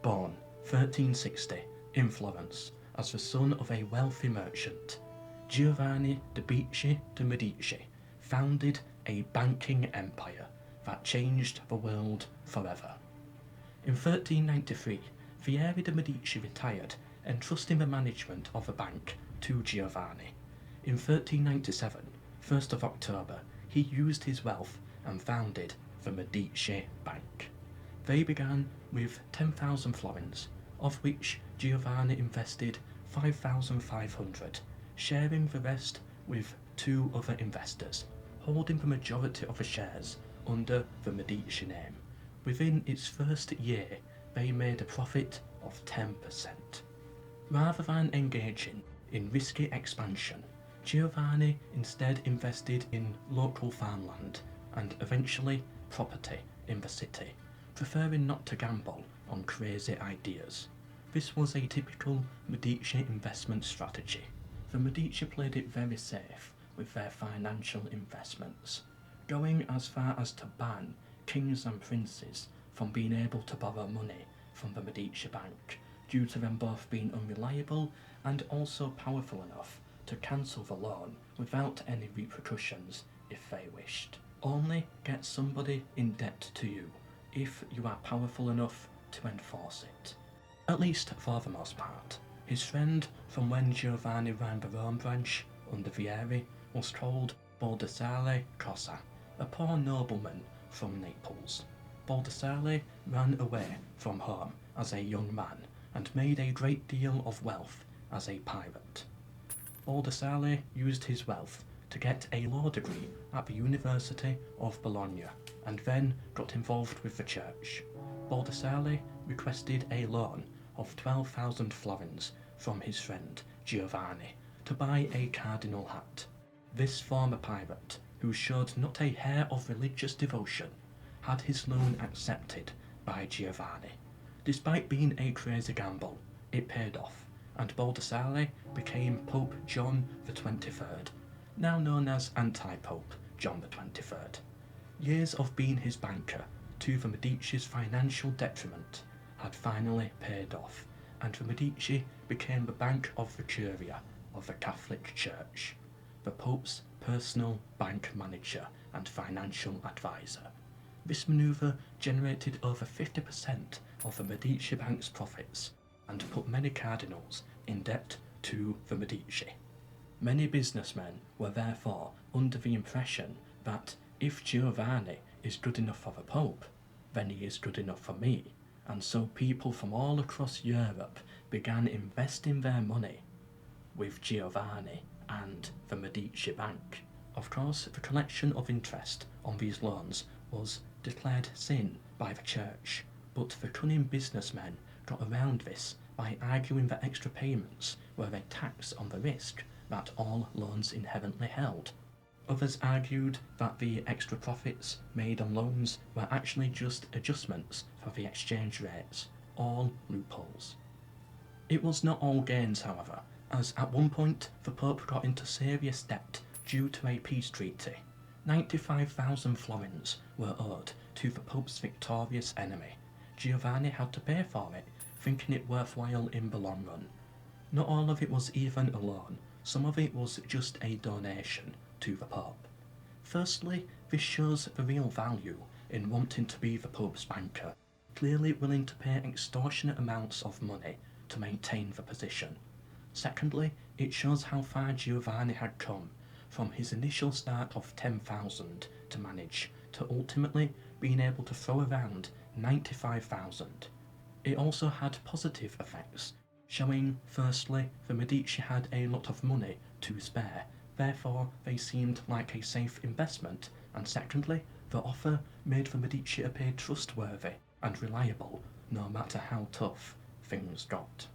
Born 1360 in Florence as the son of a wealthy merchant, Giovanni de Bicci de Medici founded a banking empire that changed the world forever. In 1393, Vieri de Medici retired, entrusting the management of the bank to Giovanni. In 1397, 1st of October, he used his wealth and founded the Medici Bank. They began with 10,000 florins, of which Giovanni invested 5,500, sharing the rest with two other investors, holding the majority of the shares under the Medici name. Within its first year, they made a profit of 10%. Rather than engaging in risky expansion, Giovanni instead invested in local farmland and eventually property in the city, preferring not to gamble on crazy ideas. This was a typical Medici investment strategy. The Medici played it very safe with their financial investments, going as far as to ban kings and princes from being able to borrow money from the Medici Bank, due to them both being unreliable and also powerful enough to cancel the loan without any repercussions if they wished. Only get somebody in debt to you if you are powerful enough to enforce it. At least for the most part. His friend from when Giovanni ran the Rome branch under Vieri was called Baldassare Cossa, a poor nobleman from Naples. Baldassare ran away from home as a young man and made a great deal of wealth as a pirate. Baldassare used his wealth to get a law degree at the University of Bologna and then got involved with the church. Baldassare requested a loan of 12,000 florins from his friend Giovanni to buy a cardinal hat. This former pirate, who showed not a hair of religious devotion, had his loan accepted by Giovanni. Despite being a crazy gamble, it paid off, and Baldassare became Pope John the 23rd, now known as Anti-Pope John the 23rd. Years of being his banker, to the Medici's financial detriment, had finally paid off, and the Medici became the Bank of the Curia of the Catholic Church, the Pope's personal bank manager and financial advisor. This manoeuvre generated over 50% of the Medici Bank's profits and put many cardinals in debt to the Medici. Many businessmen were therefore under the impression that if Giovanni is good enough for the Pope, then he is good enough for me, and so people from all across Europe began investing their money with Giovanni and the Medici Bank. Of course, the collection of interest on these loans was declared sin by the church, but the cunning businessmen got around this by arguing that extra payments were a tax on the risk that all loans inherently held. Others argued that the extra profits made on loans were actually just adjustments for the exchange rates, all loopholes. It was not all gains, however, as at one point the Pope got into serious debt due to a peace treaty. 95,000 florins were owed to the Pope's victorious enemy. Giovanni had to pay for it, thinking it worthwhile in the long run. Not all of it was even a loan, some of it was just a donation to the Pope. Firstly, this shows the real value in wanting to be the Pope's banker, clearly willing to pay extortionate amounts of money to maintain the position. Secondly, it shows how far Giovanni had come from his initial start of 10,000 to manage to ultimately being able to throw around 95,000. It also had positive effects, showing firstly the Medici had a lot of money to spare, therefore they seemed like a safe investment, and secondly the offer made the Medici appear trustworthy and reliable no matter how tough things got.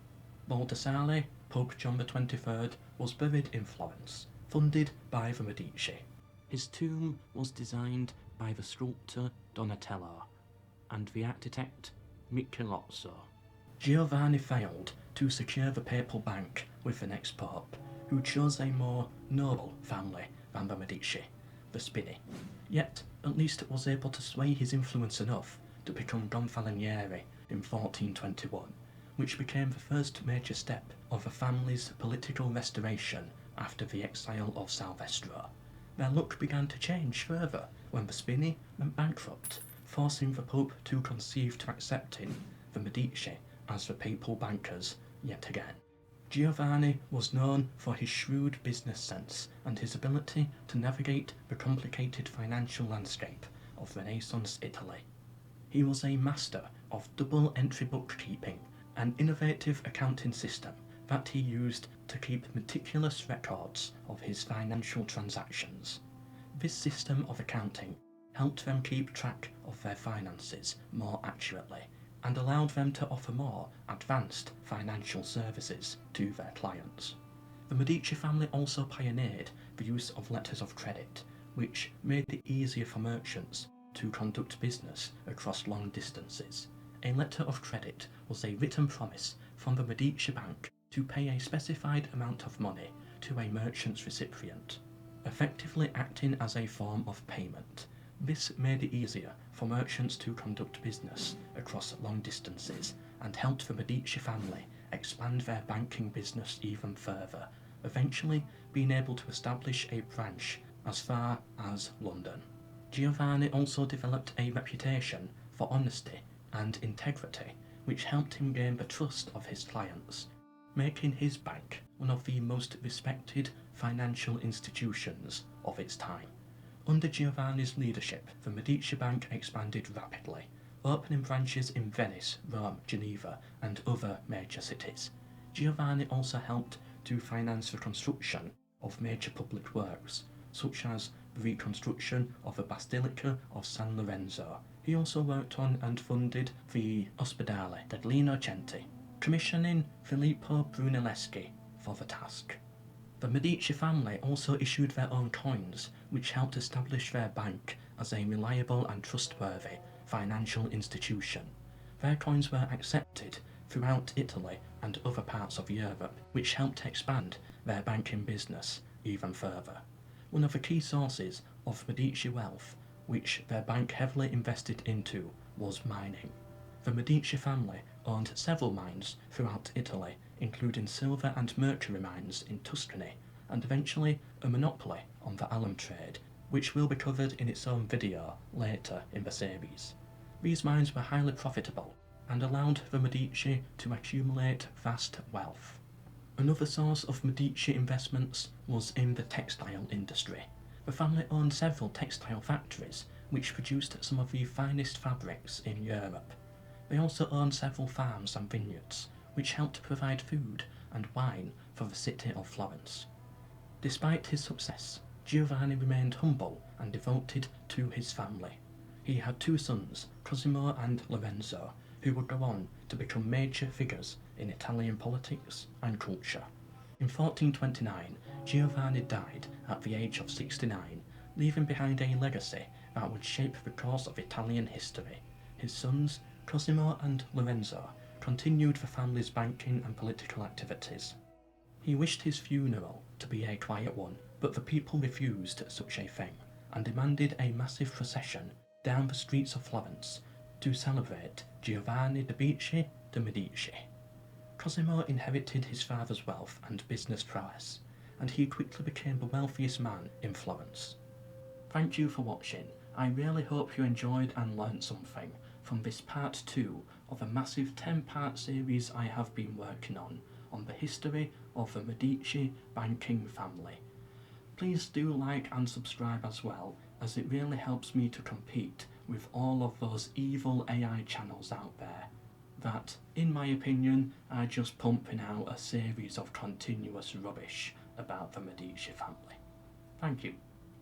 Baldassare, Pope John the 23rd, was buried in Florence, funded by the Medici. His tomb was designed by the sculptor Donatello and the architect Michelozzo. Giovanni failed to secure the papal bank with the next pope, who chose a more noble family than the Medici, the Spini, yet at least was able to sway his influence enough to become Gonfaloniere in 1421, which became the first major step of the family's political restoration after the exile of Salvestro. Their luck began to change further when the Spini went bankrupt, forcing the Pope to concede to accepting the Medici as the papal bankers yet again. Giovanni was known for his shrewd business sense and his ability to navigate the complicated financial landscape of Renaissance Italy. He was a master of double-entry bookkeeping, an innovative accounting system that he used to keep meticulous records of his financial transactions. This system of accounting helped them keep track of their finances more accurately and allowed them to offer more advanced financial services to their clients. The Medici family also pioneered the use of letters of credit, which made it easier for merchants to conduct business across long distances. A letter of credit was a written promise from the Medici bank to pay a specified amount of money to a merchant's recipient, effectively acting as a form of payment. This made it easier for merchants to conduct business across long distances and helped the Medici family expand their banking business even further, eventually being able to establish a branch as far as London. Giovanni also developed a reputation for honesty and integrity, which helped him gain the trust of his clients, making his bank one of the most respected financial institutions of its time. Under Giovanni's leadership, the Medici Bank expanded rapidly, opening branches in Venice, Rome, Geneva, and other major cities. Giovanni also helped to finance the construction of major public works, such as the reconstruction of the Basilica of San Lorenzo. He also worked on and funded the Ospedale degli Innocenti, commissioning Filippo Brunelleschi for the task. The Medici family also issued their own coins, which helped establish their bank as a reliable and trustworthy financial institution. Their coins were accepted throughout Italy and other parts of Europe, which helped expand their banking business even further. One of the key sources of Medici wealth, which their bank heavily invested into, was mining. The Medici family owned several mines throughout Italy, including silver and mercury mines in Tuscany, and eventually a monopoly on the alum trade, which will be covered in its own video later in the series. These mines were highly profitable and allowed the Medici to accumulate vast wealth. Another source of Medici investments was in the textile industry. The family owned several textile factories which produced some of the finest fabrics in Europe. They also owned several farms and vineyards, which helped provide food and wine for the city of Florence. Despite his success, Giovanni remained humble and devoted to his family. He had two sons, Cosimo and Lorenzo, who would go on to become major figures in Italian politics and culture. In 1429, Giovanni died at the age of 69, leaving behind a legacy that would shape the course of Italian history. His sons, Cosimo and Lorenzo, continued the family's banking and political activities. He wished his funeral to be a quiet one, but the people refused such a thing and demanded a massive procession down the streets of Florence to celebrate Giovanni de' Bicci de' Medici. Cosimo inherited his father's wealth and business prowess, and he quickly became the wealthiest man in Florence. Thank you for watching. I really hope you enjoyed and learnt something from this part 2 of a massive 10-part series I have been working on the history of the Medici banking family. Please do like and subscribe as well, as it really helps me to compete with all of those evil AI channels out there that, in my opinion, are just pumping out a series of continuous rubbish about the Medici family. Thank you.